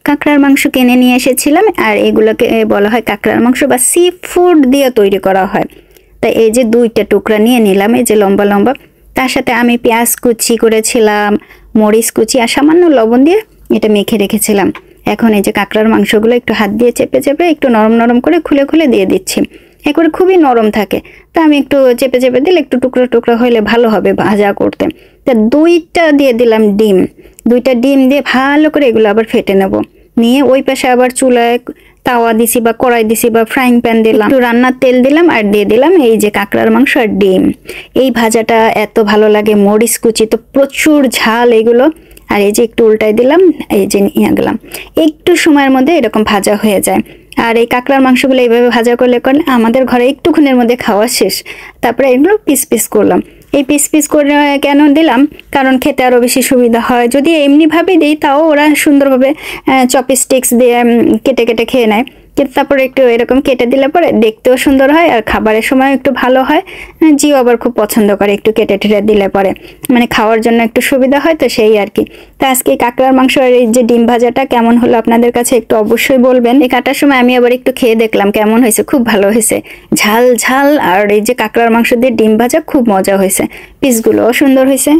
কাঁকড়ার মাংস কিনে নিয়ে এসেছিলাম, আর এগুলোকে বলা হয় কাঁকড়ার মাংস বা সি ফুড দিয়ে তৈরি করা হয়। তাই এই যে 2টা টুকরা নিয়ে নিলাম, এই যে লম্বা লম্বা। তার সাথে আমি পেঁয়াজ কুচি করেছিলাম, মরিচ কুচি আর সামান্য লবণ দিয়ে এটা মেখে রেখেছিলাম। এখন এই যে কাঁকড়ার মাংসগুলো একটু হাত দিয়ে চেপে চেপে একটু নরম নরম করে খুলে খুলে দিয়ে দিচ্ছি। একবারে খুবই নরম থাকে, তা আমি একটু চেপে চেপে দিলে একটু টুকরো টুকরো হলে ভালো হবে ভাজা করতে। তা 2টা দিয়ে দিলাম ডিম, 2টা ডিম দিয়ে ভালো করে এগুলো আবার ফেটে নেব। নিয়ে ওই পাশে আবার চুলায় তাওয়া দিছি বা কড়াই দিছি বা ফ্রাইং প্যান দিলাম, একটু রান্নার তেল দিলাম আর দিয়ে দিলাম এই যে কাঁকড়ার মাংস আর ডিম। এই ভাজাটা এত ভালো লাগে, মরিচ কুচি তো প্রচুর ঝাল এগুলো। আর এই যে একটু উল্টাই দিলাম, এই যে নিয়ে গেলাম, একটু সময়ের মধ্যে এরকম ভাজা হয়ে যায়। আর এই কাঁকড়ার মাংসগুলো এইভাবে ভাজা করলে আমাদের ঘরে একটুক্ষণের মধ্যে খাওয়া শেষ। তারপরে এগুলো পিস পিস করলাম। এই পিস পিস করে কেন দিলাম, কারণ খেতে আরও বেশি সুবিধা হয়। যদি এমনিভাবে দিই তাও ওরা সুন্দরভাবে চপস্টিক্স দিয়ে কেটে কেটে খেয়ে নেয়, কিন্তু তারপরে একটু এরকম কেটে দিলে পরে দেখতেও সুন্দর হয় আর খাবারের সময় একটু ভালো হয়। জিও আবার খুব পছন্দ করে একটু কেটে টেটে দিলে পরে, মানে খাওয়ার জন্য একটু সুবিধা হয়, তো সেই আর কি। তা আজকে কাঁকড়ার মাংস আর এই যে ডিম ভাজাটা কেমন হলো আপনাদের কাছে একটু অবশ্যই বলবেন। এই কাটার সময় আমি আবার একটু খেয়ে দেখলাম কেমন হয়েছে, খুব ভালো হয়েছে, ঝাল ঝাল। আর এই যে কাঁকড়ার মাংস দিয়ে ডিম ভাজা খুব মজা হয়েছে, পিসগুলোও সুন্দর হয়েছে।